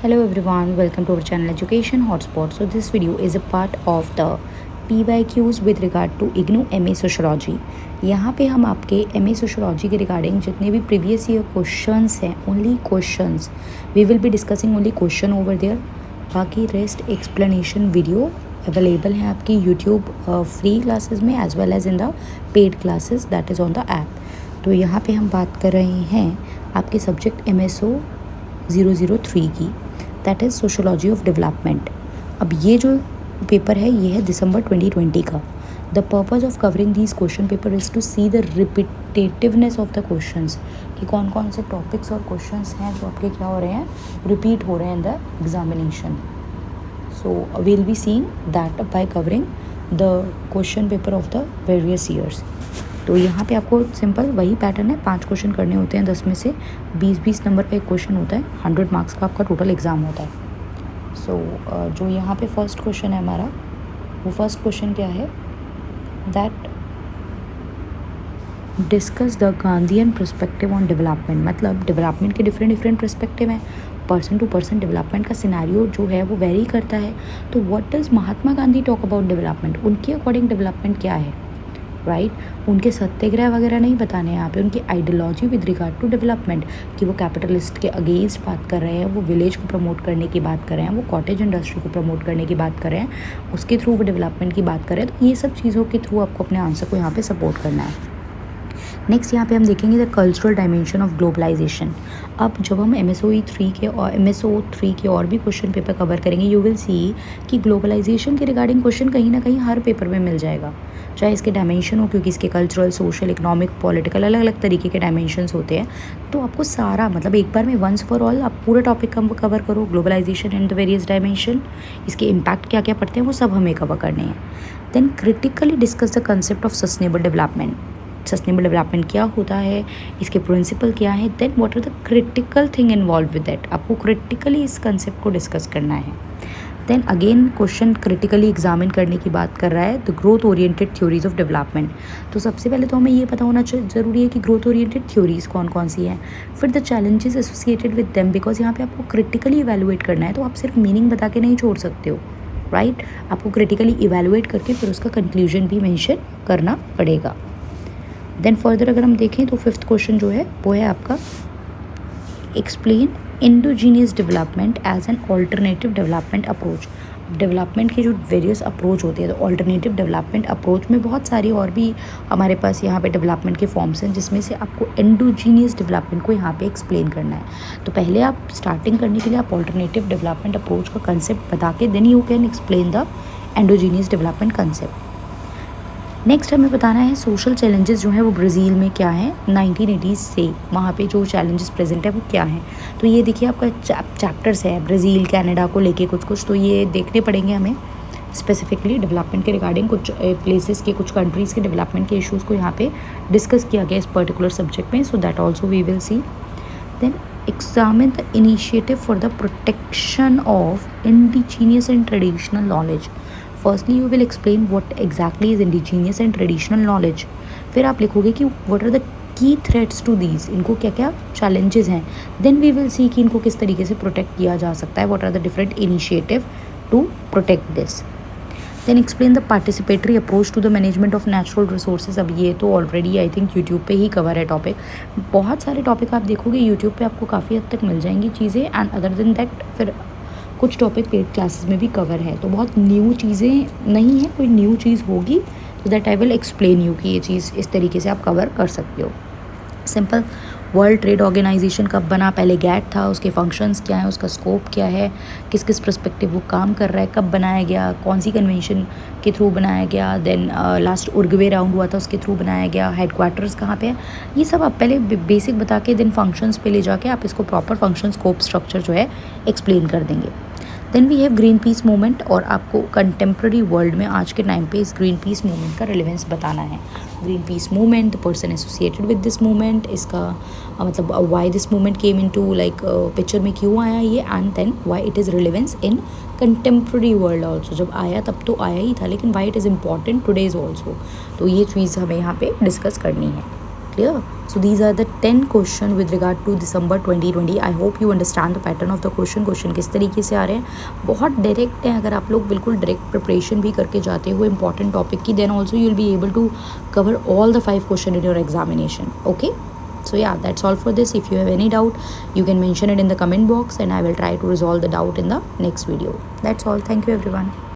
Hello everyone, welcome to our channel Education Hotspot. So this video is a part of the PYQs with regard to IGNOU MA Sociology. यहाँ पे हम आपके MA Sociology के regarding जितने भी previous year questions हैं, only questions we will be discussing only question over there. बाकी rest explanation video available है आपकी यूट्यूब फ्री क्लासेस में as well as in the paid classes that is on the app. तो यहाँ पे हम बात कर रहे हैं आपके सब्जेक्ट MSO 003 की, that is sociology of development. अब ये जो पेपर है ये है दिसंबर 2020 का. The purpose of covering these question paper is to see the repetitiveness of the questions, कि कौन कौन से टॉपिक्स और क्वेश्चंस हैं जो आपके क्या हो रहे हैं, रिपीट हो रहे हैं in the examination. So we will be seeing that by covering the question paper of the various years. तो यहाँ पे आपको सिंपल वही पैटर्न है, 5 क्वेश्चन करने होते हैं, 10 में से 20-20 नंबर का एक क्वेश्चन होता है, 100 मार्क्स का आपका टोटल एग्ज़ाम होता है. सो जो यहाँ पे फर्स्ट क्वेश्चन है हमारा, वो फर्स्ट क्वेश्चन क्या है, that discuss the Gandhian perspective on development. मतलब डेवलपमेंट के डिफरेंट पर्सपेक्टिव हैं, पर्सन टू पर्सन डेवलपमेंट का सिनेरियो जो है वो वेरी करता है. तो what does Mahatma Gandhi talk about development, उनके अकॉर्डिंग डेवलपमेंट क्या है, राइट. उनके सत्याग्रह वगैरह नहीं बताने हैं यहाँ पे, उनकी ideology with regard to development, कि वो कैपिटलिस्ट के अगेंस्ट बात कर रहे हैं, वो विलेज को प्रमोट करने की बात कर रहे हैं, वो कॉटेज इंडस्ट्री को प्रमोट करने की बात कर रहे हैं, उसके थ्रू वो डेवलपमेंट की बात कर रहे हैं. तो ये सब चीज़ों के थ्रू आपको अपने आंसर को यहाँ पे सपोर्ट करना है. नेक्स्ट यहाँ पे हम देखेंगे the cultural dimension of globalisation. अब जब हम MSO 3 के और भी क्वेश्चन पेपर कवर करेंगे, यू विल सी कि ग्लोबलाइजेशन के रिगार्डिंग क्वेश्चन कहीं ना कहीं हर पेपर में मिल जाएगा, चाहे इसके डायमेंशन हो, क्योंकि इसके कल्चरल, सोशल, इकोनॉमिक, पॉलिटिकल अलग अलग तरीके के डायमेंशंस होते हैं. तो आपको सारा मतलब एक बार में वंस फॉर ऑल आप पूरा टॉपिक कवर करो, globalisation and the various dimension, इसके इम्पैक्ट क्या क्या पड़ते हैं वो सब हमें कवर करने हैं. Then critically discuss the concept of sustainable development. Sustainable development क्या होता है, इसके प्रिंसिपल क्या है, then what are the critical thing involve with that. आपको क्रिटिकली इस कंसेप्ट को डिस्कस करना है. Then again question critically examine करने की बात कर रहा है, the growth oriented theories of development. तो सबसे पहले तो हमें ये पता होना ज़रूरी है कि ग्रोथ ओरिएंटेड थ्योरीज कौन कौन सी हैं, फिर the challenges associated with them, because यहाँ पे आपको क्रिटिकली इवेलुएट करना है. तो आप सिर्फ मीनिंग बता के नहीं छोड़ सकते हो, राइट. आपको क्रिटिकली इवेलुएट करके फिर उसका कंक्लूजन भी मेंशन करना पड़ेगा. देन फर्दर अगर हम देखें तो फिफ्थ क्वेश्चन जो है वो है आपका explain endogenous development as an alternative development approach. Development के जो वेरियस अप्रोच होते हैं, तो ऑल्टरनेटिव डेवलपमेंट अप्रोच में बहुत सारी और भी हमारे पास यहाँ पे डेवलपमेंट के फॉर्म्स हैं, जिसमें से आपको इंडोजीनियस डेवलपमेंट को यहाँ पे एक्सप्लेन करना है. तो पहले आप स्टार्टिंग करने के लिए आप ऑल्टरनेटिव डेवलपमेंट अप्रोच का कंसेप्ट बता के then you can explain the endogenous development concept. Next हमें बताना है सोशल चैलेंजेस जो हैं वो ब्राज़ील में क्या हैं 1980s से, वहाँ पे जो चैलेंजेस प्रेजेंट है वो क्या हैं. तो ये देखिए आपका चैप्टर्स है ब्राज़ील, कनाडा को लेके कुछ, तो ये देखने पड़ेंगे हमें स्पेसिफिकली डेवलपमेंट के रिगार्डिंग. कुछ प्लेसेस के, कुछ कंट्रीज़ के डेवलपमेंट के इश्यूज़ को यहाँ पे डिस्कस किया गया इस पर्टिकुलर सब्जेक्ट में. So that also we will see. Then examine the initiative for the protection of indigenous and traditional knowledge. Firstly you will explain what exactly is indigenous and traditional knowledge. फिर आप लिखोगे कि what are the key threats to these, इनको क्या क्या challenges हैं. Then we will see कि इनको किस तरीके से protect किया जा सकता है, what are the different initiative to protect this. Then explain the participatory approach to the management of natural resources. अब ये तो ऑलरेडी आई थिंक यूट्यूब पे ही कवर है टॉपिक. बहुत सारे टॉपिक आप देखोगे यूट्यूब पे आपको काफ़ी हद तक मिल जाएंगी चीज़ें. एंड अदर देन दैट फिर कुछ टॉपिक पेड क्लासेस में भी कवर है. तो बहुत न्यू चीज़ें नहीं है, कोई न्यू चीज़ होगी तो that I will explain you कि ये चीज़ इस तरीके से आप कवर कर सकते हो. सिंपल, वर्ल्ड ट्रेड ऑर्गेनाइजेशन कब बना, पहले गैट था, उसके फंक्शंस क्या हैं, उसका स्कोप क्या है, किस किस पर्सपेक्टिव वो काम कर रहा है, कब बनाया गया, कौन सी कन्वेंशन के थ्रू बनाया गया, देन लास्ट उर्गवे राउंड हुआ था उसके थ्रू बनाया गया, हेडक्वार्टर्स कहाँ पे है, ये सब आप पहले बेसिक बता के देन फंक्शंस पे ले जाके आप इसको प्रॉपर फंक्शन स्कोप स्ट्रक्चर जो है एक्सप्लेन कर देंगे. Then we have Greenpeace movement, और आपको कंटेम्प्रेरी वर्ल्ड में आज के टाइम पे इस ग्रीन पीस मूवमेंट का रिलेवेंस बताना है. Greenpeace movement, the person associated with this movement, इसका मतलब why this movement came into like picture में क्यों आया ये, and then why it is relevance in contemporary world also. जब आया तब तो आया ही था, लेकिन why it is important today's also. तो ये चीज़ हमें यहाँ पे डिस्कस करनी है. Clear? So these are the 10 question with regard to December 2020. I hope you understand the pattern of the question किस तरीके से आ रहे हैं, बहुत डायरेक्ट हैं. अगर आप लोग बिल्कुल डायरेक्ट प्रिपरेशन भी करके जाते हो इंपॉर्टेंट टॉपिक की, then also you will be able to cover all the 5 question in your examination. Okay, so yeah, that's all for this. If you have any doubt, you can mention it in the comment box and I will try to resolve the doubt in the next video. That's all. Thank you everyone.